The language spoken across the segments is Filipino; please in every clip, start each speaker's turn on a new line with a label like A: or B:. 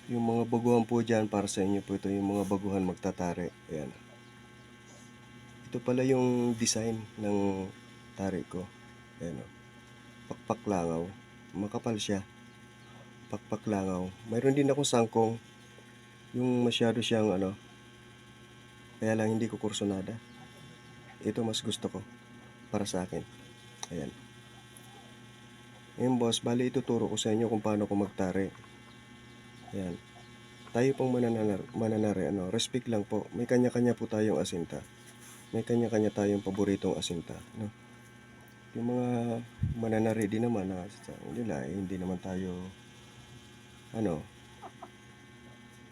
A: Yung mga baguhan po dyan, para sa inyo po ito, yung mga baguhan magtatari. Ayan. Ito pala yung design ng tari ko. Ayan o. Pakpak langaw. Makapal siya. Pakpak langaw. Mayroon din akong sangkong. Yung masyado siyang ano. Kaya lang hindi ko kursonada. Ito mas gusto ko. Para sa akin. Ayan. Ngayon boss, bali ituturo ko sa inyo kung paano ko magtari. Ayan. Tayo pong mananari, ano, respect lang po. May kanya-kanya po tayong asinta. May kanya-kanya tayong paboritong asinta, no? Yung mga mananari din naman na nila, hindi naman tayo ano,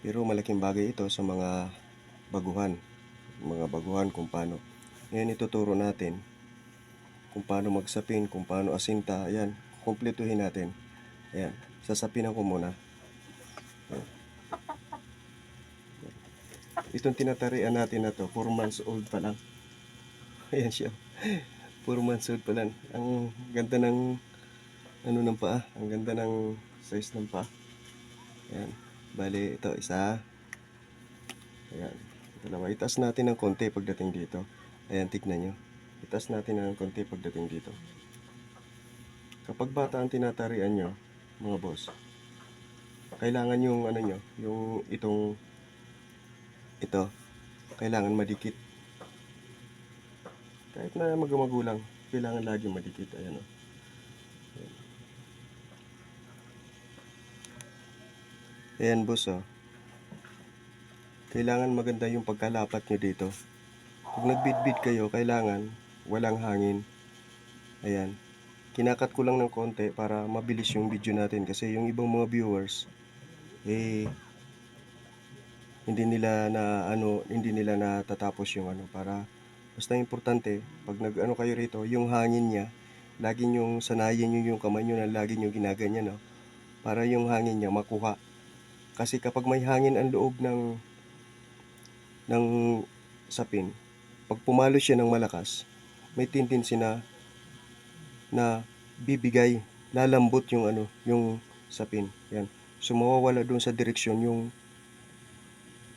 A: pero malaking bagay ito sa mga baguhan kung paano. Ngayon ituturo natin kung paano magsapin, kung paano asinta. Ayan, kumpletuhin natin. Ayan, sasapinan ko muna. Ayan. Itong tinatarian natin na to, 4 months old pa lang. Ayan siya. 4 months old pa lang. Ang ganda ng ano ng paa. Ang ganda ng size ng paa. Ayan. Bali, ito isa. Ayan. Dalawa. Itaas natin ng konti pagdating dito. Ayan, tignan nyo. Itaas natin ng konti pagdating dito. Kapag bata ang tinatarian nyo, mga boss, kailangan yung ano nyo, yung ito, kailangan madikit. Kahit na magulang, kailangan lagi madikit. Ayan o. Ayan boss o. Kailangan maganda yung pagkalapat nyo dito. Kung nagbidbid kayo, kailangan walang hangin. Ayan. Kinakat ko lang ng konti para mabilis yung video natin. Kasi yung ibang mga viewers, hindi nila natatapos yung ano. Basta importante, pag nag-ano kayo rito, yung hangin niya, lagi nyong sanayin nyo yung kamay nyo na lagi nyo ginaganyan, no? Para yung hangin niya makuha. Kasi kapag may hangin ang loob ng sapin, pag pumalo siya ng malakas, may tendency na bibigay, lalambot yung ano, yung sapin. Yan. So mawawala doon sa direksyon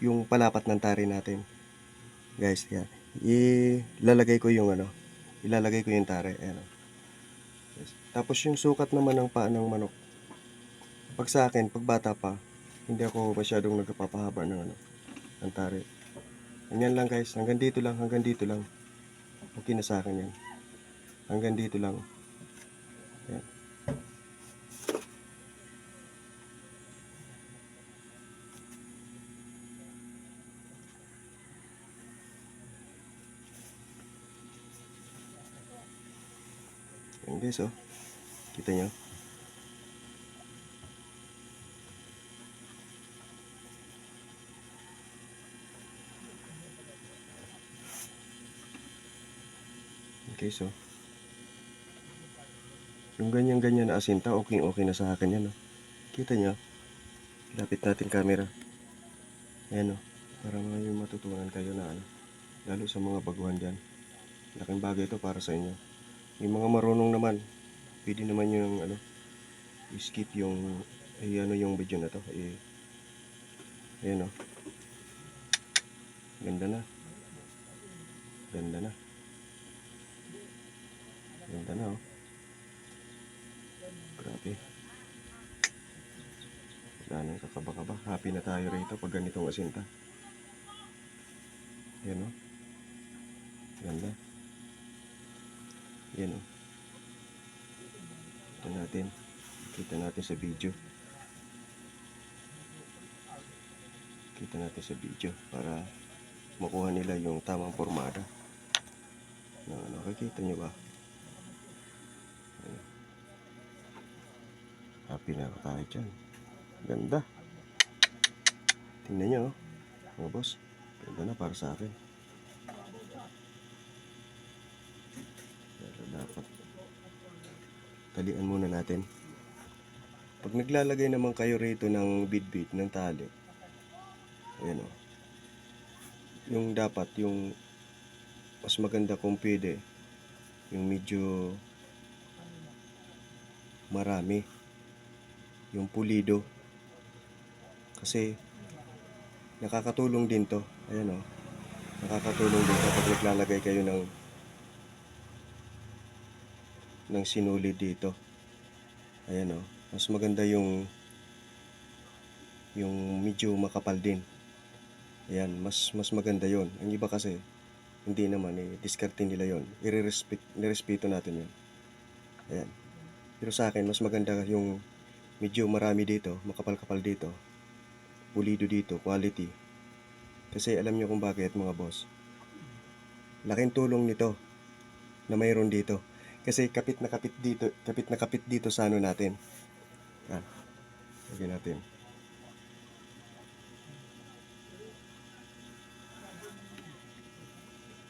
A: yung palapat ng tari natin. Guys, yan. Ilalagay ko yung ano, ilalagay ko yung tari. Ayan. Yes. Tapos yung sukat naman ng paa ng manok. Pag sa akin, pag bata pa, hindi ako masyadong nagpapahaba ng ano, ng tari. Ganyan lang guys, hanggang dito lang. Okay na sa akin yan. Hanggang dito lang. Yan. Yan guys, oh. Kita nyo? Okay, so yung ganyan-ganyan na asinta, okay na sa akin yan, oh. Kita nyo? Lapit natin camera. Ayan, oh. Para may matutunan kayo na ano, lalo sa mga baguhan dyan. Laking bagay ito para sa inyo. Yung mga marunong naman, pwede naman yung ano, skip yung yung video na to. Ayan, oh. Ganda na. Ganda na. Ganda na, oh. Grabe. Wala nang kakaba-kaba. Happy na tayo rito pag ganitong asinta. Yan, oh. Ganda. Yan, oh. Kita natin sa video. Kita natin sa video para makuha nila yung tamang formada. Nakikita nyo ba? Ayan. Happy na tayo dyan. Ganda. Tingnan nyo, oh. Mga boss. Ganda na para sa akin. Pero dapat talian muna natin. Pag naglalagay naman kayo rito ng bit ng tali, ayan, oh. Yung dapat, yung mas maganda kung pwede, yung medyo marami, yung pulido. Kasi nakakatulong din to. Ayan o. Nakakatulong din kapag naglalagay kayo ng sinulid dito. Ayan o. Mas maganda yung medyo makapal din. Ayan, mas maganda yon. Ang iba kasi, hindi naman diskarte nila yon. Nirespeto natin yun. Ayan. Pero sa akin, mas maganda yung medyo marami dito, makapal-kapal dito, pulido dito, quality. Kasi alam nyo kung bakit mga boss. Laking tulong nito na mayroon dito. Kasi kapit na kapit dito sa ano natin. Yan. Lagyan natin.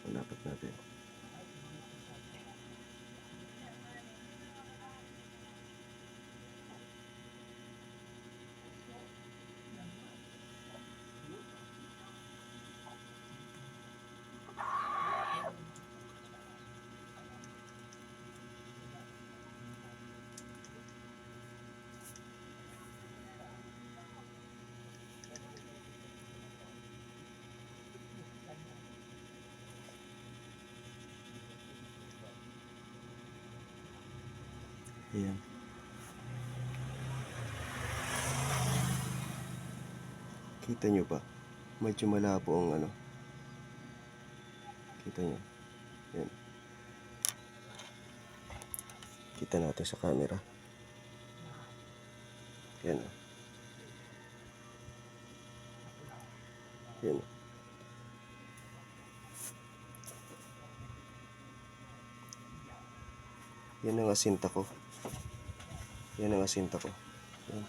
A: Lapat natin. Ayan. Kita nyo ba? Medyo malabo ang ano. Kita nyo. Ayan. Kita natin sa camera. Ayan. Ayan. Yan ang asinta ko. Yan ang asinta ko. Ayan.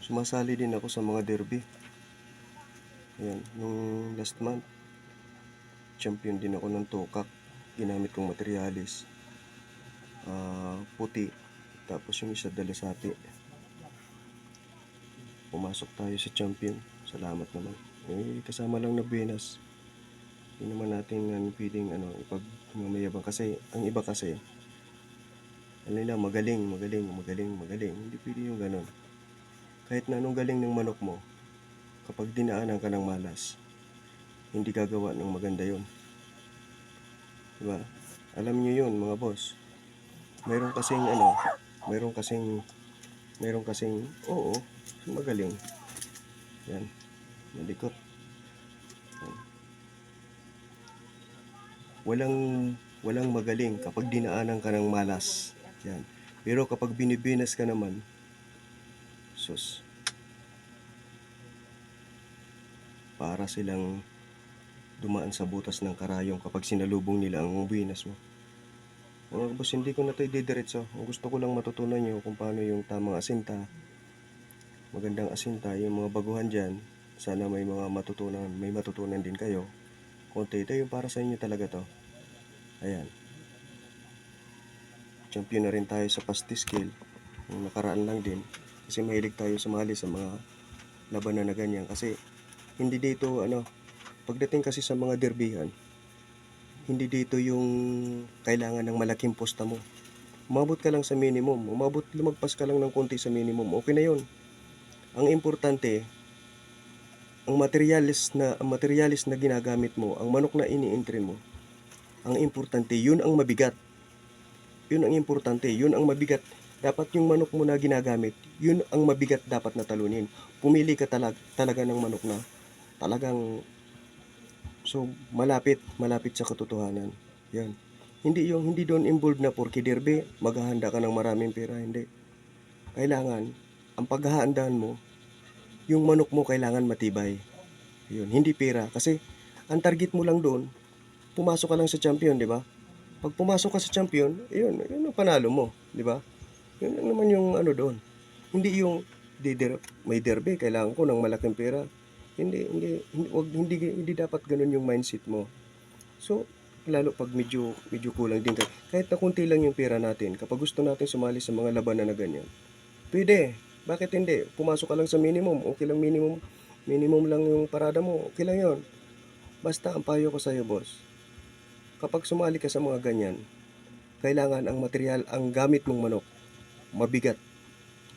A: Sumasali din ako sa mga derby. Ayan. Nung last month, champion din ako ng tukak. Ginamit kong materialis. Puti. Tapos yung isa dalasati. Pumasok tayo sa champion. Salamat naman. Kasama lang na Buenas. Hindi naman natin pwedeng ipagmamayabang kasi ang iba kasi nila magaling. Hindi pwede yung ganon. Kahit na anong galing ng manok mo, kapag dinaanan ka ng malas, hindi gagawa ng maganda yon. Diba? Alam nyo yun mga boss. Mayroon kasing oo, magaling. Yan, malikot. Yan. Walang magaling kapag dinaanan ka ng malas. Yan. Pero kapag binibinas ka naman, sus, para silang dumaan sa butas ng karayong kapag sinalubong nila ang binas mo. Mga boss, hindi ko na ito ididiretso. Ang gusto ko lang matutunan nyo kung paano yung tamang asinta. Magandang asinta, yung mga baguhan dyan. Sana may matutunan din kayo. Konti, ito yung para sa inyo talaga to. Ayan. Champion na rin tayo sa pasti skill. Yung nakaraan lang din. Kasi mahilig tayo sumali sa mga labanan na ganyan. Kasi hindi dito pagdating kasi sa mga derbihan, hindi dito yung kailangan ng malaking posta mo. Umabot ka lang sa minimum. Lumagpas ka lang ng konti sa minimum. Okay na yun. Ang importante, ang materialis na ginagamit mo, ang manok na ini-entry mo, ang importante, yun ang mabigat. Yun ang importante, yun ang mabigat. Dapat yung manok mo na ginagamit, yun ang mabigat dapat na talunin. Pumili ka talaga ng manok na talagang malapit sa katotohanan. Yan. Hindi doon involved na porke derby, maghahanda ka ng maraming pera, hindi. Kailangan, ang paghahandaan mo, yung manok mo kailangan matibay. Yun, hindi pera. Kasi, ang target mo lang doon, pumasok ka lang sa champion, di ba? Pag pumasok ka sa champion, yun ang panalo mo, di ba? Yun naman yung doon. Hindi yung may derby, kailangan ko ng malaking pera. Hindi dapat ganun yung mindset mo. So, lalo pag medyo kulang din kahit na kunti lang yung pera natin, kapag gusto natin sumali sa mga labanan na ganyan, pwede. Bakit hindi? Pumasok ka lang sa minimum, okay lang minimum lang yung parada mo, okay lang yun. Basta ang payo ko sa'yo, boss, kapag sumali ka sa mga ganyan, kailangan ang material, ang gamit mong manok, mabigat.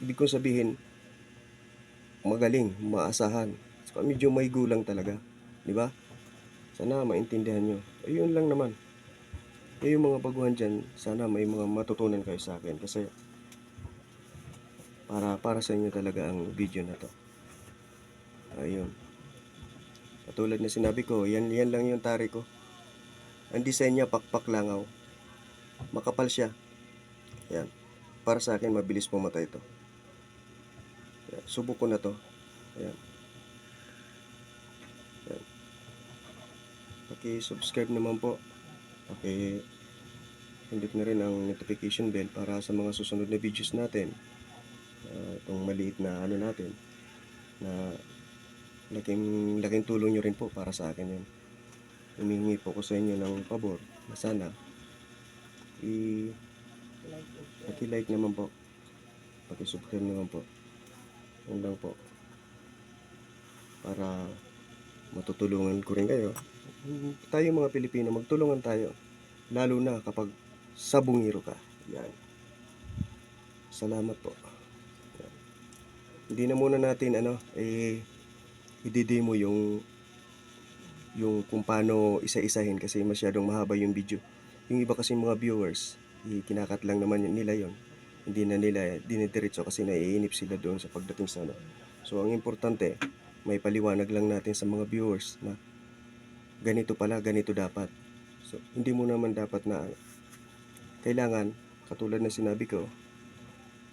A: Ibig kong sabihin, magaling, maasahan. Saka medyo may gulang talaga, di ba? Sana maintindihan nyo. Ayun lang naman. Yung mga baguhan dyan, sana may mga matutunan kayo sa akin kasi para sa inyo talaga ang video na to. Ayun. Katulad na sinabi ko, yan lang yung tari ko. Ang design niya pakpak langaw. Makapal siya. Yan. Para sa akin, mabilis pumatay ito. Yan. Subok ko na to. Ayan. Yan. Paki-subscribe naman po. Pindot na rin ang notification bell para sa mga susunod na videos natin. Itong maliit na ano natin na laking tulong nyo rin po para sa akin yun. Humihingi po ko sa inyo ng pabor na sana paki-like naman po, paki-subscribe naman po. Yun lang po para matutulungan ko rin kayo. Tayo mga Pilipino, magtulungan tayo, lalo na kapag sabungiro ka. Yan. Salamat po. Yan. Hindi na muna natin i-demo yung kung paano isa-isahin kasi masyadong mahaba yung video. Yung iba kasi mga viewers, kinakat lang naman nila yon. Hindi na nila dinidiretso kasi naiinip sila doon sa pagdating sa ano. So ang importante, may paliwanag lang natin sa mga viewers na ganito pala, ganito dapat. So hindi mo naman dapat na kailangan, katulad na sinabi ko,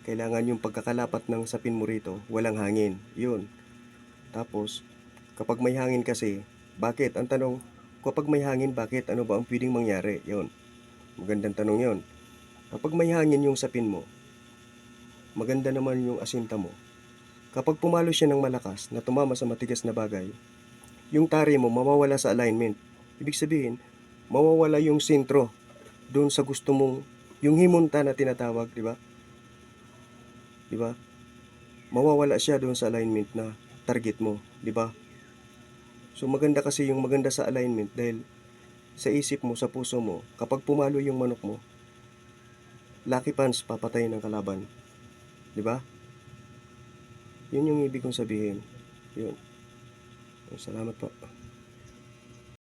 A: kailangan yung pagkakalapat ng sapin mo rito, walang hangin. Yun. Tapos, kapag may hangin kasi, bakit? Ang tanong, kapag may hangin, bakit? Ano ba ang pwedeng mangyari? Yun. Magandang tanong yun. Kapag may hangin yung sapin mo, maganda naman yung asinta mo. Kapag pumalo siya ng malakas na tumama sa matigas na bagay, yung tari mo mawawala sa alignment. Ibig sabihin, mawawala yung sentro doon sa gusto mong, yung himunta na tinatawag, di ba? Di ba? Mawawala siya doon sa alignment na target mo, di ba? So maganda kasi yung maganda sa alignment dahil sa isip mo, sa puso mo, kapag pumalo yung manok mo, lucky punch papatayin ng kalaban. Di ba? Yun yung ibig kong sabihin. Yun. Salamat po.